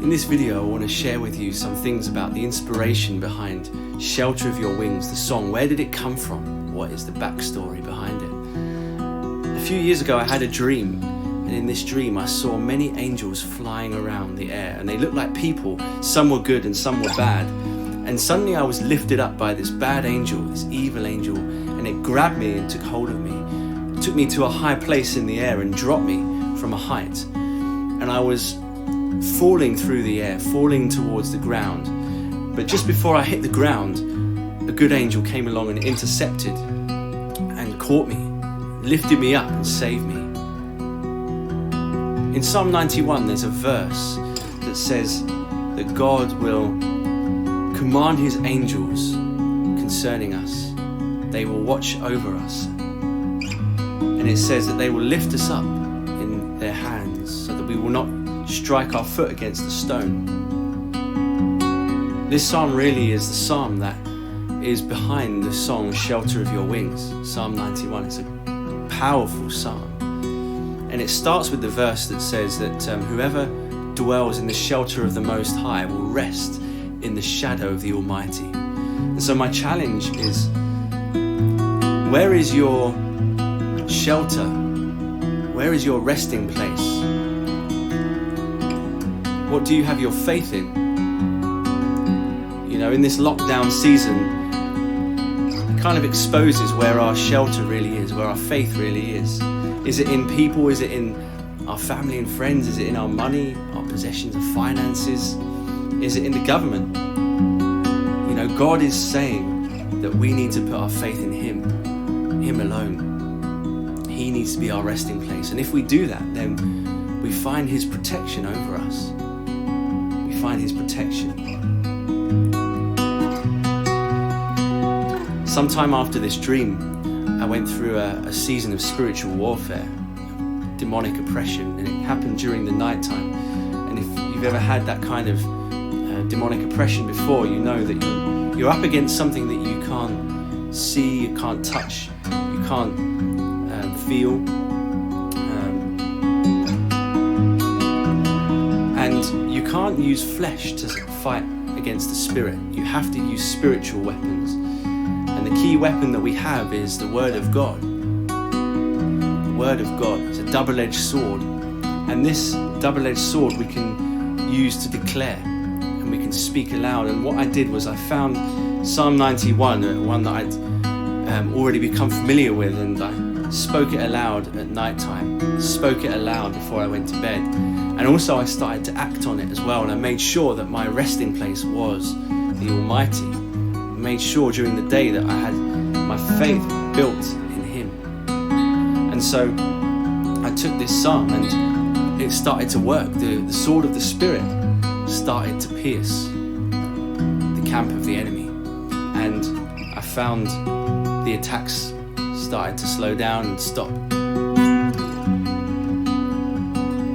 In this video, I want to share with you some things about the inspiration behind Shelter of Your Wings, the song. Where did it come from? What is the backstory behind it? A few years ago, I had a dream, and in this dream, I saw many angels flying around the air, and they looked like people. Some were good and some were bad. And suddenly I was lifted up by this bad angel, this evil angel, and it grabbed me and took hold of me. It took me to a high place in the air and dropped me from a height. And I was falling through the air, falling towards the ground. But just before I hit the ground, a good angel came along and intercepted and caught me, lifted me up and saved me. In Psalm 91, there's a verse that says that God will command his angels concerning us. They will watch over us. And it says that they will lift us up in their hands so that we will not strike our foot against a stone. This psalm really is the psalm that is behind the song Shelter of Your Wings, Psalm 91. It's a powerful psalm. And it starts with the verse that says that whoever dwells in the shelter of the Most High will rest in the shadow of the Almighty. And so my challenge is, where is your shelter? Where is your resting place? What do you have your faith in? You know, in this lockdown season, it kind of exposes where our shelter really is, where our faith really is. Is it in people? Is it in our family and friends? Is it in our money, our possessions, our finances? Is it in the government? You know, God is saying that we need to put our faith in Him alone. He needs to be our resting place. And if we do that, then we find His protection over us. We find His protection. Sometime after this dream, I went through a season of spiritual warfare, demonic oppression, and it happened during the night time. And if you've ever had that kind of demonic oppression before, you know that you're up against something that you can't see, you can't touch, you can't feel. And you can't use flesh to fight against the spirit. You have to use spiritual weapons. And the key weapon that we have is the Word of God. The Word of God is a double-edged sword. And this double-edged sword we can use to declare, and we can speak aloud. And what I did was I found Psalm 91, one that I'd already become familiar with, and I spoke it aloud at night time, spoke it aloud before I went to bed. And also I started to act on it as well, and I made sure that my resting place was the Almighty. I made sure during the day that I had my faith built in Him. And so I took this psalm and it started to work. The sword of the Spirit started to pierce the camp of the enemy. And I found the attacks started to slow down and stop.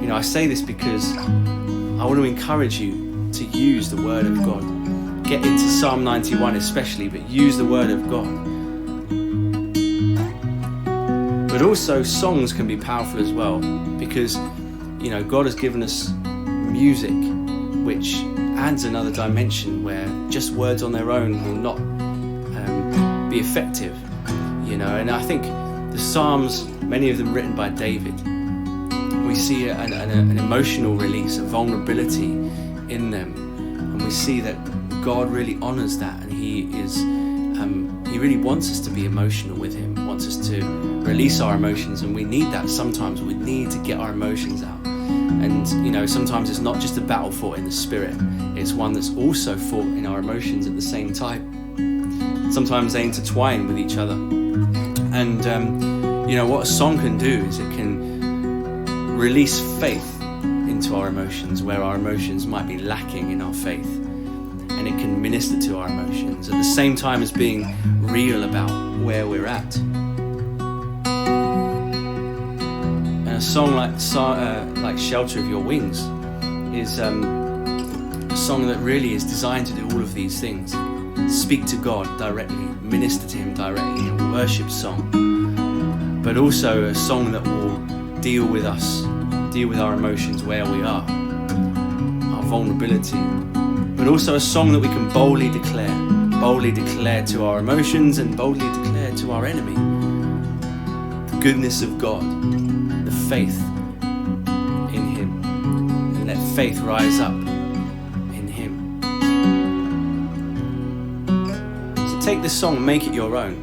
You know, I say this because I want to encourage you to use the Word of God. Get into Psalm 91 especially, but use the Word of God. But also songs can be powerful as well, because, you know, God has given us music which adds another dimension where just words on their own will not be effective, you know. And I think the Psalms, many of them written by David, we see an emotional release, a vulnerability in them, and we see that God really honors that, and He really wants us to be emotional with Him, wants us to release our emotions, and we need that sometimes. We need to get our emotions out. And, you know, sometimes it's not just a battle fought in the spirit, it's one that's also fought in our emotions at the same time. Sometimes they intertwine with each other. And, you know, what a song can do is it can release faith into our emotions where our emotions might be lacking in our faith. And it can minister to our emotions at the same time as being real about where we're at. And a song like Shelter of Your Wings is a song that really is designed to do all of these things. Speak to God directly, minister to Him directly, a worship song, but also a song that will deal with us, deal with our emotions where we are. Our vulnerability, but also a song that we can boldly declare to our emotions and boldly declare to our enemy the goodness of God, the faith in Him, and let faith rise up in Him. So take this song and make it your own.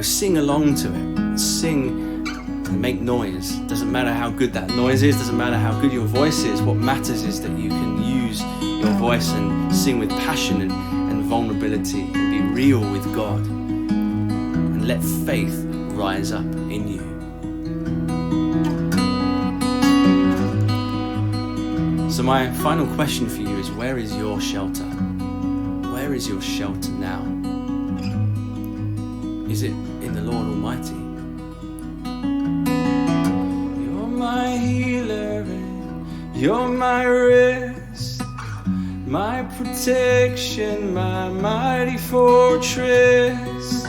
Sing along to it. Sing and make noise. Doesn't matter how good that noise is, doesn't matter how good your voice is. What matters is that you can use your voice and sing with passion and vulnerability and be real with God, and let faith rise up in you. So my final question for you is, where is your shelter? Where is your shelter now? Is it in the Lord Almighty? You're my healer and you're my rest, my protection, my mighty fortress.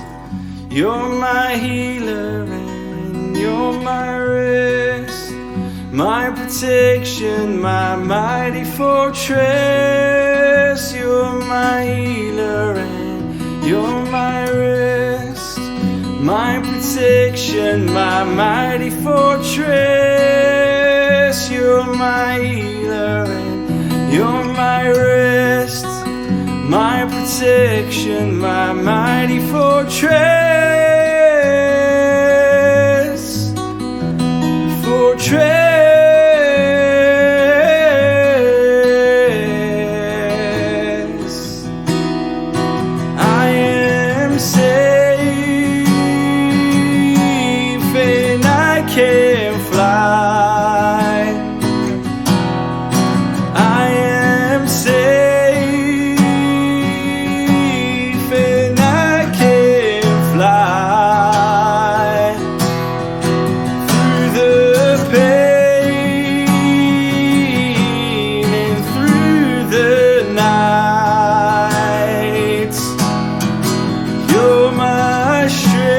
You're my healer and you're my rest, my protection, my mighty fortress. You're my healer and you're my rest, my protection, my mighty fortress. You're my healer and you're my rest, my protection, my mighty fortress. I am safe and I can fly. I am safe and I can fly through the pain and through the nights. You're my strength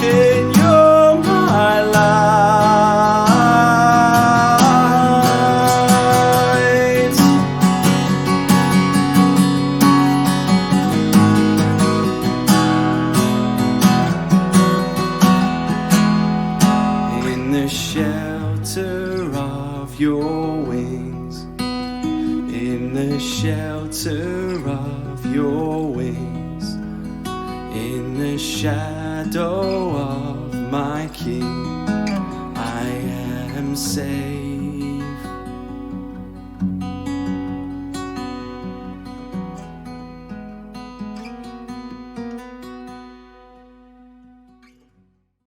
and you're my light. In the shelter of your wings, in the shelter of your wings, in the shadow of my King, I am safe.